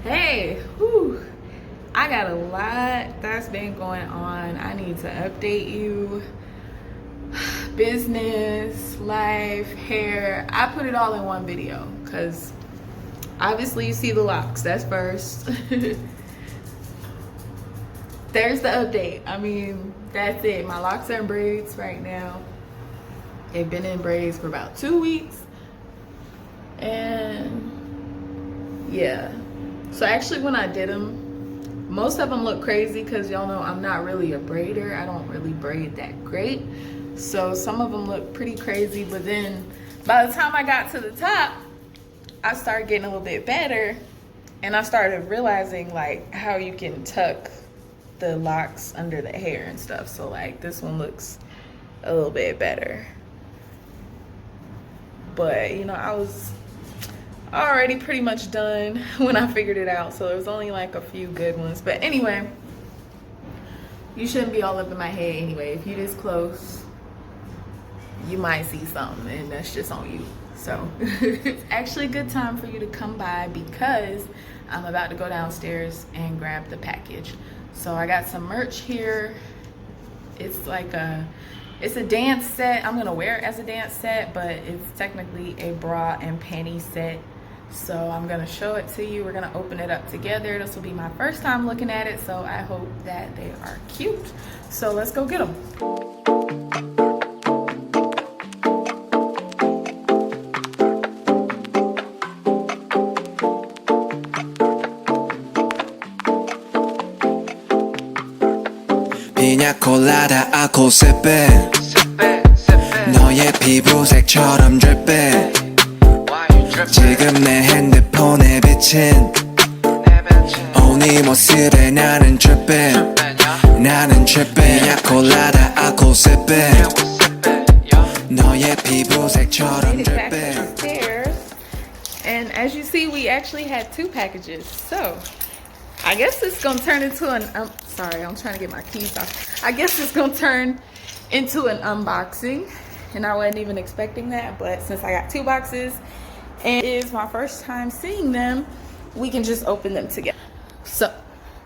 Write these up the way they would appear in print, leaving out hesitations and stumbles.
Hey, whew. I got a lot that's been going on. I need to update you. Business, life, hair. I put it all in one video because obviously you see the locks. That's first. There's the update. I mean, that's it. My locks are in braids right now. They've been in braids for about 2 weeks. And yeah. So actually when I did them, most of them look crazy because y'all know I'm not really a braider. I don't really braid that great. So some of them look pretty crazy, but then by the time I got to the top, I started getting a little bit better, and I started realizing like how you can tuck the locks under the hair and stuff. So like this one looks a little bit better. But you know, I was already pretty much done when I figured it out, so there was only like a few good ones. But anyway, you shouldn't be all up in my head anyway. If you're this close, you might see something, and that's just on you. So it's actually a good time for you to come by because I'm about to go downstairs and grab the package. So I got some merch here. It's like it's a dance set. I'm gonna wear it as a dance set, but it's technically a bra and panty set. So I'm gonna show it to you. We're gonna open it up together. This will be my first time looking at it, so I hope that they are cute. So let's go get them. 피냐콜라다 아코세페 너의 피부색처럼 dripping 지금 내 핸드폰에 비친 네 모습에 나는 dripping 나는 dripping 피냐콜라다 아코세페 너의 피부색처럼 dripping. And as you see, we actually had 2 packages. So I guess it's gonna turn into an sorry, I'm trying to get my keys off. I guess it's gonna turn into an unboxing, and I wasn't even expecting that, but since I got 2 boxes and it is my first time seeing them, we can just open them together. So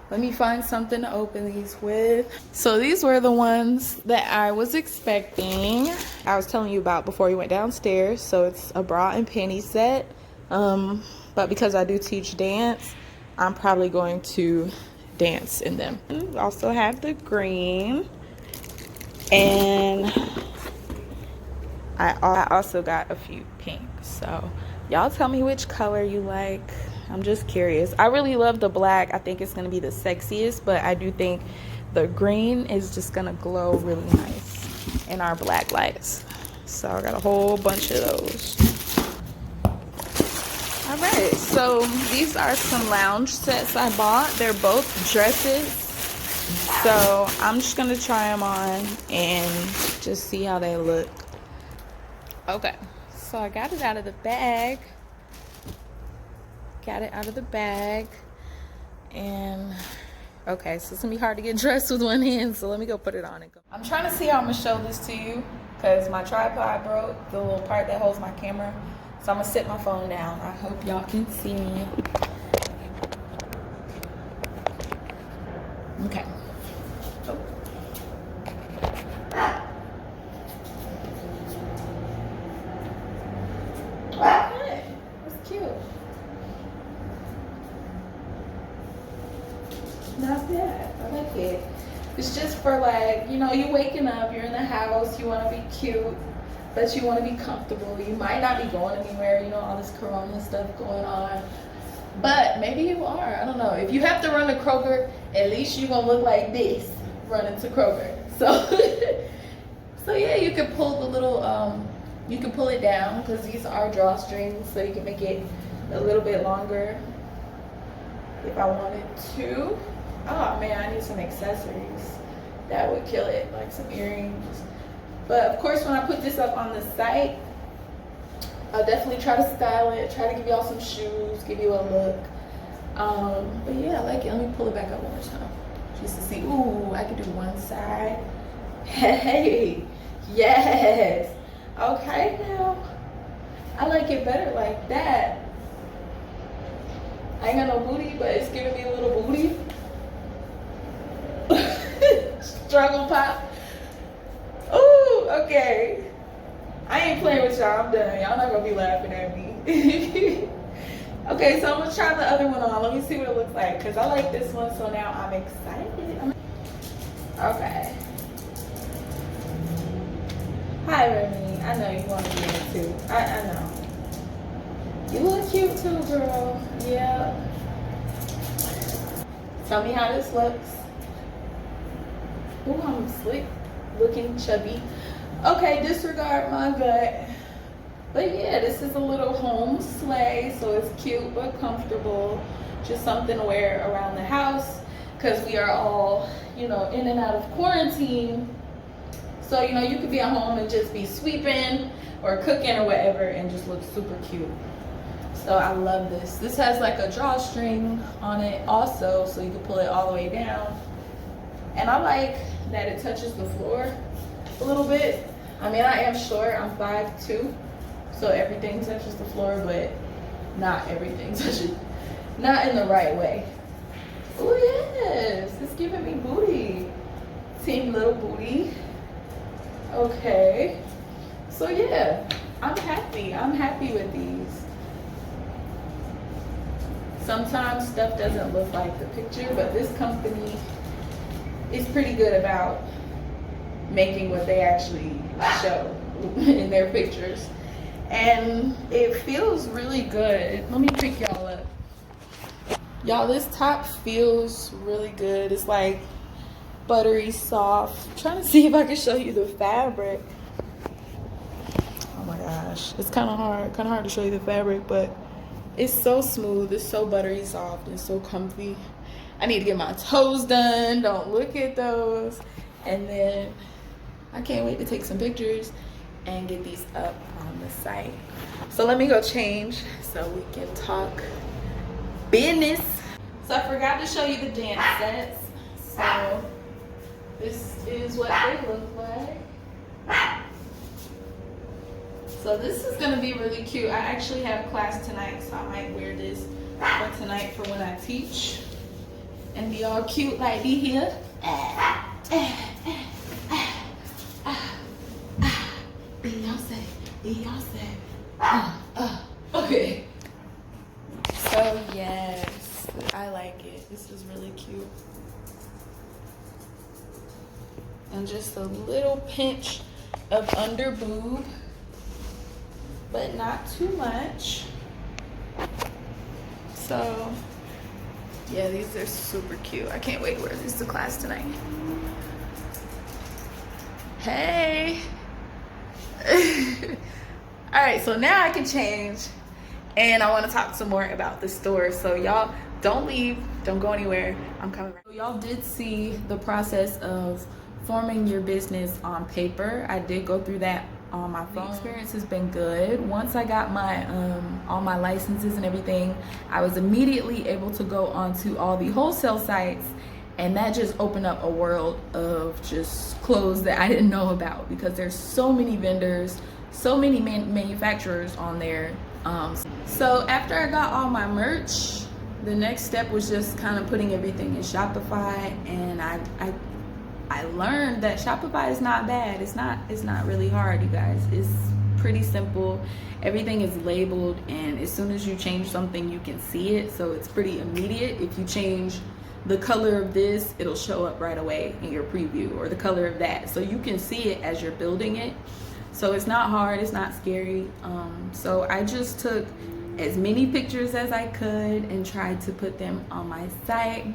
let me find something to open these with. So these were the ones that I was expecting. I was telling you about before you went downstairs. So it's a bra and panty set, but because I do teach dance, I'm probably going to dance in them. We also have the green, and I also got a few pinks. So y'all tell me which color you like. I'm just curious. I really love the black. I think it's gonna be the sexiest, but I do think the green is just gonna glow really nice in our black lights. So I got a whole bunch of those. All right, so these are some lounge sets I bought. They're both dresses. So I'm just gonna try them on and just see how they look. Okay, so I got it out of the bag. And okay, so it's gonna be hard to get dressed with one hand, so let me go put it on and go. I'm trying to see how I'm gonna show this to you because my tripod broke, the little part that holds my camera. So I'm gonna sit my phone down. I hope y'all can see me. Okay. Oh. Okay, that's cute. Not bad. I like it. It's just for like, you know, you're waking up, you're in the house, you want to be cute, but you want to be comfortable. You might not be going anywhere, you know, all this corona stuff going on, but maybe you are. I don't know. If you have to run to Kroger, at least you're gonna look like this running to Kroger. So so yeah, you can pull the little you can pull it down because these are drawstrings, so you can make it a little bit longer if I wanted to. Oh man, I need some accessories that would kill it, like some earrings. But of course, when I put this up on the site, I'll definitely try to style it, try to give y'all some shoes, give you a look. But yeah, I like it. Let me pull it back up one more time just to see. Ooh, I can do one side. Hey, yes. Okay, now I like it better like that. I ain't got no booty, but it's giving me a little booty. Struggle pop. Ooh, okay. I ain't playing with y'all. I'm done. Y'all not gonna be laughing at me. Okay, so I'm gonna try the other one on. Let me see what it looks like, because I like this one, so now I'm excited. Okay. Hi, Remy. I know you want to be in it too. I know. You look cute too, girl. Yeah. Tell me how this looks. Ooh, I'm slick looking, chubby. Okay, disregard my gut. But yeah, this is a little home sleigh, so it's cute but comfortable. Just something to wear around the house, because we are all, in and out of quarantine. So, you could be at home and just be sweeping or cooking or whatever and just look super cute. So I love this. This has like a drawstring on it also, so you can pull it all the way down. And I like that it touches the floor a little bit. I mean, I am short, I'm 5'2", so everything touches the floor, but not everything touches, not in the right way. Oh yes, it's giving me booty. Team little booty. Okay, so yeah, I'm happy with these. Sometimes stuff doesn't look like the picture, but this company is pretty good about making what they actually show in their pictures. And it feels really good. Let me pick y'all up. Y'all, this top feels really good. It's like buttery soft. I'm trying to see if I can show you the fabric. Oh my gosh, it's kind of hard to show you the fabric, but it's so smooth, it's so buttery soft, and so comfy. I need to get my toes done. Don't look at those. And then I can't wait to take some pictures and get these up on the site. So let me go change so we can talk business. So I forgot to show you the dance sets. So this is what they look like. So this is gonna be really cute. I actually have class tonight, so I might wear this for tonight for when I teach and be all cute like this here. Beyonce. Okay. So yes, I like it. This is really cute. And just a little pinch of under boob, but not too much. So yeah, these are super cute. I can't wait to wear these to class tonight. Hey. All right, so now I can change and I want to talk some more about the store. So y'all don't leave, don't go anywhere. I'm coming back. Y'all did see the process of forming your business on paper. I did go through that on my phone. The experience has been good. Once I got my all my licenses and everything, I was immediately able to go onto all the wholesale sites, and that just opened up a world of just clothes that I didn't know about, because there's so many vendors, so many manufacturers on there. So after I got all my merch, the next step was just kind of putting everything in Shopify, and I learned that Shopify is not bad. It's not really hard, you guys. It's pretty simple. Everything is labeled, and as soon as you change something, you can see it. So it's pretty immediate. If you change the color of this, it'll show up right away in your preview, or the color of that. So you can see it as you're building it. So it's not hard, it's not scary. So I just took as many pictures as I could and tried to put them on my site.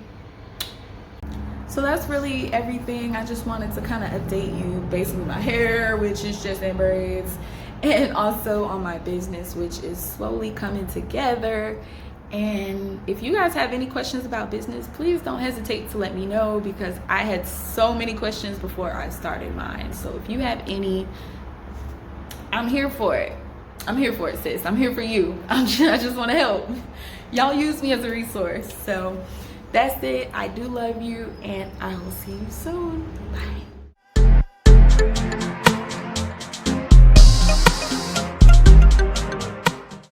So that's really everything. I just wanted to kind of update you basically my hair, which is just in braids, and also on my business, which is slowly coming together. And if you guys have any questions about business, please don't hesitate to let me know, because I had so many questions before I started mine. So if you have any, I'm here for it. I'm here for it, sis. I'm here for you. I just want to help. y'all use me as a resource. So that's it. I do love you, and I will see you soon. Bye.